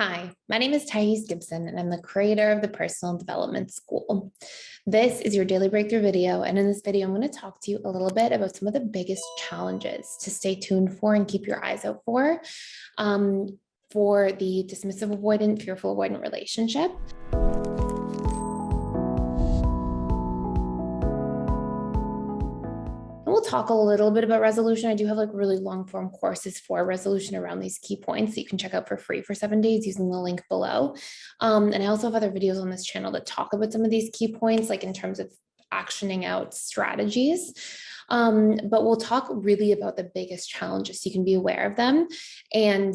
Hi, my name is Thais Gibson, and I'm the creator of the Personal Development School. This is your daily breakthrough video, and in this video, I'm going to talk to you a little bit about some of the biggest challenges to stay tuned for and keep your eyes out for the dismissive avoidant, fearful avoidant relationship. We'll talk a little bit about resolution. I do have like really long form courses for resolution around these key points that you can check out for free for 7 days using the link below. And I also have other videos on this channel that talk about some of these key points, like in terms of actioning out strategies. But we'll talk really about the biggest challenges so you can be aware of them and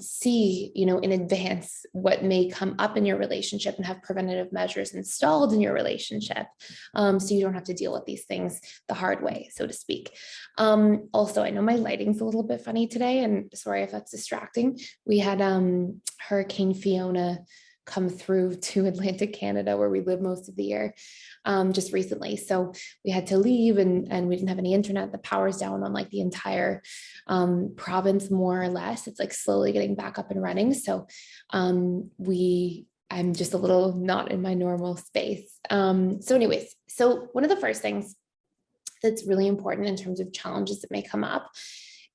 see, in advance what may come up in your relationship and have preventative measures installed in your relationship. So you don't have to deal with these things the hard way, so to speak. Also, I know my lighting's a little bit funny today, and sorry if that's distracting. We had Hurricane Fiona come through to Atlantic Canada, where we live most of the year, just recently. So we had to leave and we didn't have any internet. The power's down on like the entire province, more or less. It's like slowly getting back up and running. So I'm just a little not in my normal space. So anyways, so one of the first things that's really important in terms of challenges that may come up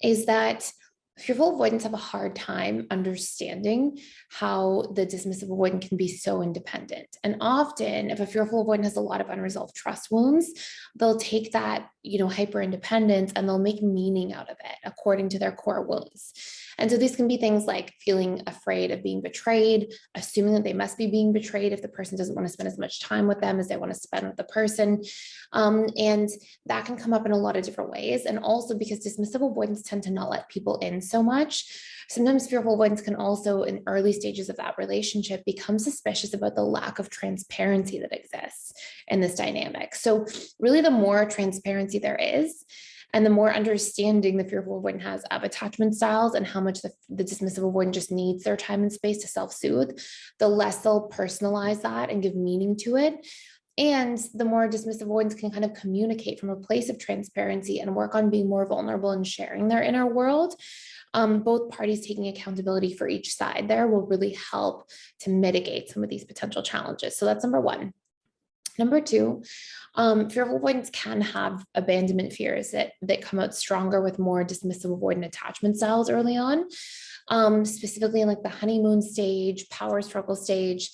is that fearful avoidants have a hard time understanding how the dismissive avoidant can be so independent. And often, if a fearful avoidant has a lot of unresolved trust wounds, they'll take that, hyper independence and they'll make meaning out of it according to their core wounds. And so these can be things like feeling afraid of being betrayed, assuming that they must be being betrayed if the person doesn't want to spend as much time with them as they want to spend with the person. And that can come up in a lot of different ways. And also because dismissive avoidants tend to not let people in so much, sometimes fearful avoidants can also, in early stages of that relationship, become suspicious about the lack of transparency that exists in this dynamic. So really, the more transparency there is, and the more understanding the fearful avoidant has of attachment styles and how much the dismissive avoidant just needs their time and space to self-soothe, the less they'll personalize that and give meaning to it. And the more dismissive avoidants can kind of communicate from a place of transparency and work on being more vulnerable and sharing their inner world. Both parties taking accountability for each side there will really help to mitigate some of these potential challenges. So that's number one. Number two, fearful avoidants can have abandonment fears that come out stronger with more dismissive avoidant attachment styles early on, specifically in like the honeymoon stage, power struggle stage.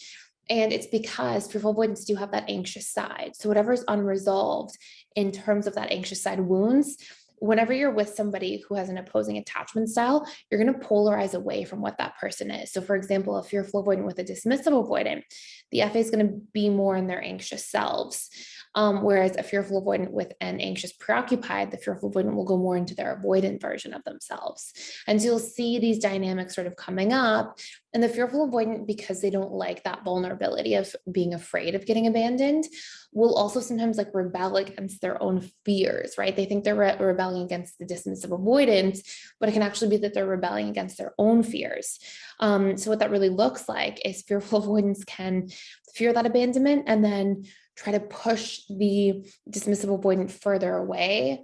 And it's because fearful avoidants do have that anxious side. So whatever's unresolved in terms of that anxious side wounds, whenever you're with somebody who has an opposing attachment style, you're going to polarize away from what that person is. So for example, a fearful avoidant with a dismissive avoidant, the FA is going to be more in their anxious selves. Whereas a fearful avoidant with an anxious preoccupied, the fearful avoidant will go more into their avoidant version of themselves. And so you'll see these dynamics sort of coming up. And the fearful avoidant, because they don't like that vulnerability of being afraid of getting abandoned, will also sometimes like rebel against their own fears, right? They think they're rebelling against the dismissive avoidant, but it can actually be that they're rebelling against their own fears. So what that really looks like is fearful avoidants can fear that abandonment and then try to push the dismissive avoidant further away,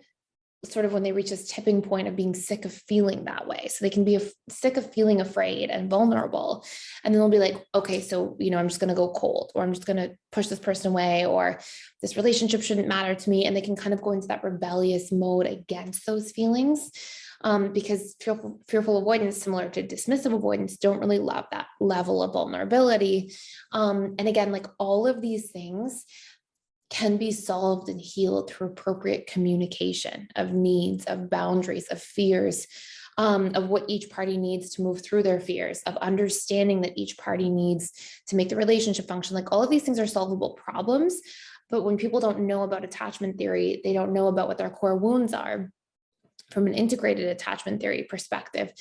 sort of when they reach this tipping point of being sick of feeling that way. So they can be sick of feeling afraid and vulnerable. And then they'll be like, okay, so, I'm just going to go cold, or I'm just going to push this person away, or this relationship shouldn't matter to me. And they can kind of go into that rebellious mode against those feelings. Because fearful avoidance, similar to dismissive avoidance, don't really love that level of vulnerability. And again, like all of these things can be solved and healed through appropriate communication of needs, of boundaries, of fears, of what each party needs to move through their fears, of understanding that each party needs to make the relationship function. Like all of these things are solvable problems. But when people don't know about attachment theory, they don't know about what their core wounds are from an integrated attachment theory perspective,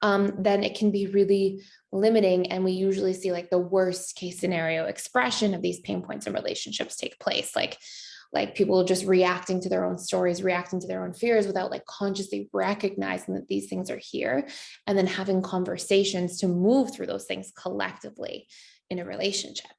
then it can be really limiting. And we usually see like the worst case scenario expression of these pain points in relationships take place. Like people just reacting to their own stories, reacting to their own fears without like consciously recognizing that these things are here, and then having conversations to move through those things collectively in a relationship.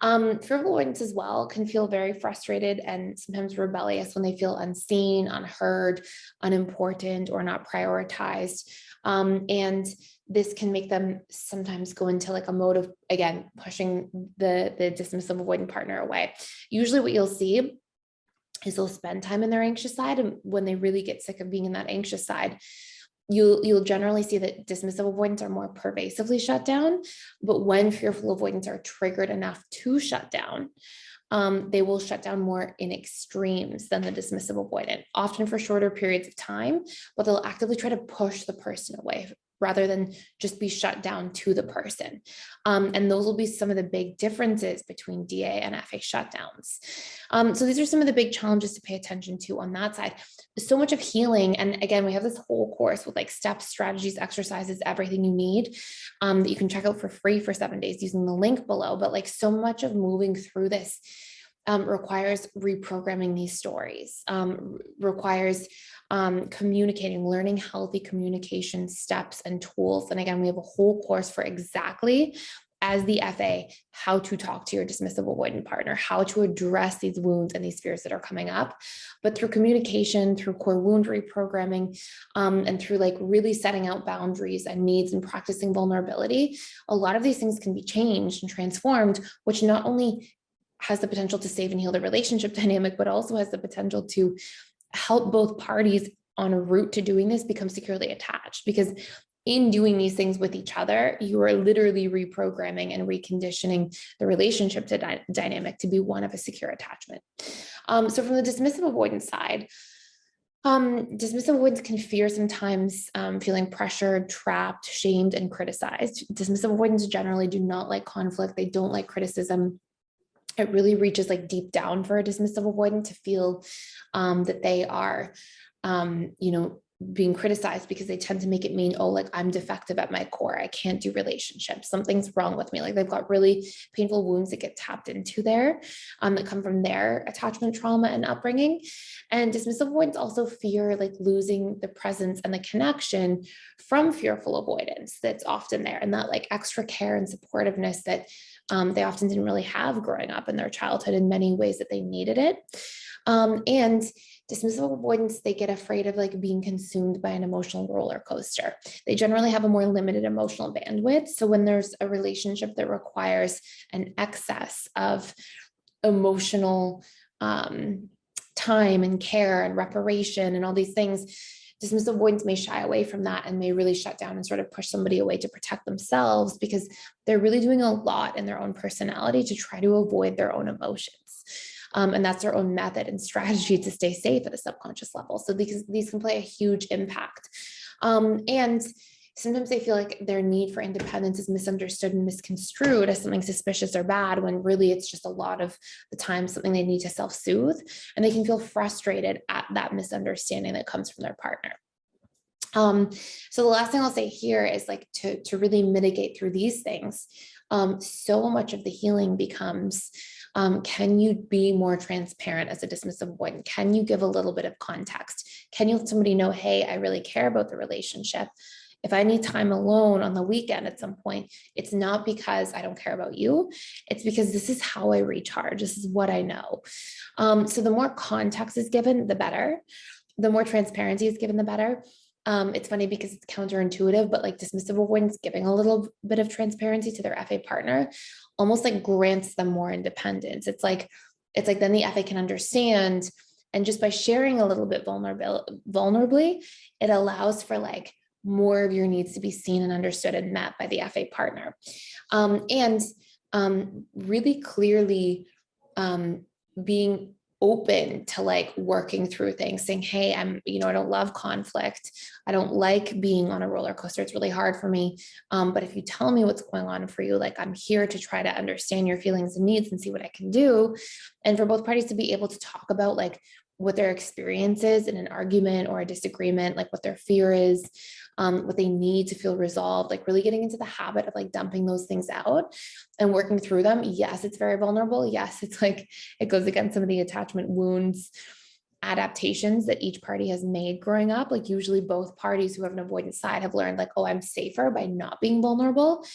Fearful avoidants as well can feel very frustrated and sometimes rebellious when they feel unseen, unheard, unimportant, or not prioritized. And this can make them sometimes go into like a mode of, again, pushing the dismissive avoidant partner away. Usually what you'll see is they'll spend time in their anxious side. And when they really get sick of being in that anxious side, you'll generally see that dismissive avoidants are more pervasively shut down. But when fearful avoidants are triggered enough to shut down, they will shut down more in extremes than the dismissive avoidant, often for shorter periods of time, but they'll actively try to push the person away rather than just be shut down to the person. And those will be some of the big differences between DA and FA shutdowns. So these are some of the big challenges to pay attention to on that side. So much of healing, and again, we have this whole course with like steps, strategies, exercises, everything you need that you can check out for free for 7 days using the link below. But like so much of moving through this requires reprogramming these stories, requires communicating, learning healthy communication steps and tools. And again, we have a whole course for exactly, as the FA, how to talk to your dismissive avoidant partner, how to address these wounds and these fears that are coming up. But through communication, through core wound reprogramming, and through like really setting out boundaries and needs and practicing vulnerability, a lot of these things can be changed and transformed, which not only has the potential to save and heal the relationship dynamic, but also has the potential to help both parties on a route to doing this become securely attached. Because in doing these things with each other, you are literally reprogramming and reconditioning the relationship dynamic to be one of a secure attachment. So from the dismissive avoidance side, dismissive avoidants can fear sometimes feeling pressured, trapped, shamed, and criticized. Dismissive avoidants generally do not like conflict. They don't like criticism. It really reaches like deep down for a dismissive avoidant to feel that they are, being criticized, because they tend to make it mean, oh, like I'm defective at my core. I can't do relationships. Something's wrong with me. Like they've got really painful wounds that get tapped into there that come from their attachment trauma and upbringing. And dismissive avoidants also fear like losing the presence and the connection from fearful avoidance that's often there, and that like extra care and supportiveness that they often didn't really have growing up in their childhood in many ways that they needed it. And dismissive avoidants, they get afraid of like being consumed by an emotional roller coaster. They generally have a more limited emotional bandwidth. So when there's a relationship that requires an excess of emotional time and care and reparation and all these things, dismissive avoidants may shy away from that and may really shut down and sort of push somebody away to protect themselves, because they're really doing a lot in their own personality to try to avoid their own emotions. And that's their own method and strategy to stay safe at a subconscious level. So these can play a huge impact. And sometimes they feel like their need for independence is misunderstood and misconstrued as something suspicious or bad, when really it's just a lot of the time something they need to self-soothe. And they can feel frustrated at that misunderstanding that comes from their partner. So the last thing I'll say here is like to really mitigate through these things. So much of the healing becomes, can you be more transparent as a dismissive avoidant? Can you give a little bit of context? Can you let somebody know, hey, I really care about the relationship. If I need time alone on the weekend at some point, it's not because I don't care about you. It's because this is how I recharge. This is what I know. So the more context is given, the better. The more transparency is given, the better. It's funny because it's counterintuitive, but like dismissive avoidance giving a little bit of transparency to their FA partner almost like grants them more independence. It's like then the FA can understand. And just by sharing a little bit vulnerably, it allows for like more of your needs to be seen and understood and met by the FA partner. And really clearly being open to like working through things, saying, hey, I don't love conflict. I don't like being on a roller coaster. It's really hard for me. But if you tell me what's going on for you, like I'm here to try to understand your feelings and needs and see what I can do. And for both parties to be able to talk about like what their experience is in an argument or a disagreement, like what their fear is, what they need to feel resolved, like really getting into the habit of like dumping those things out and working through them. Yes, it's very vulnerable. Yes, it's like it goes against some of the attachment wounds adaptations that each party has made growing up. Like usually both parties who have an avoidant side have learned like, oh, I'm safer by not being vulnerable.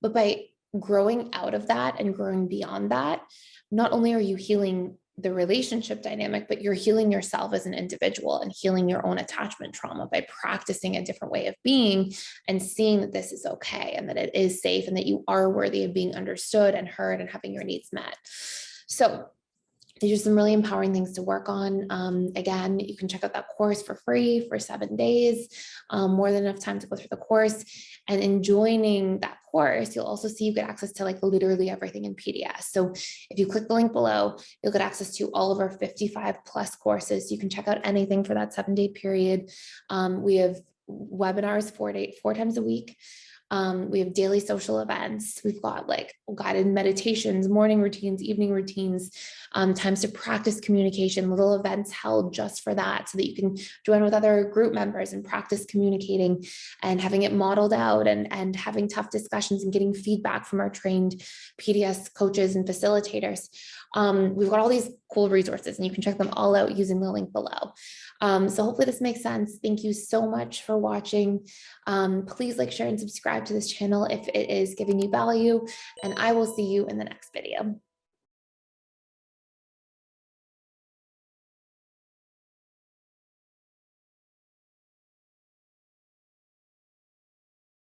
But by growing out of that and growing beyond that, not only are you healing the relationship dynamic, but you're healing yourself as an individual and healing your own attachment trauma by practicing a different way of being and seeing that this is okay and that it is safe and that you are worthy of being understood and heard and having your needs met. So these are some really empowering things to work on. Again, you can check out that course for free for 7 days, more than enough time to go through the course. And in joining that course, you'll also see you get access to like literally everything in PDS. So if you click the link below, you'll get access to all of our 55 plus courses. You can check out anything for that 7-day period. We have webinars 4 times a week. We have daily social events. We've got like guided meditations, morning routines, evening routines, times to practice communication, little events held just for that so that you can join with other group members and practice communicating and having it modeled out and having tough discussions and getting feedback from our trained PDS coaches and facilitators. We've got all these cool resources and you can check them all out using the link below. So hopefully this makes sense. Thank you so much for watching. Please like, share, and subscribe to this channel if it is giving you value, and I will see you in the next video.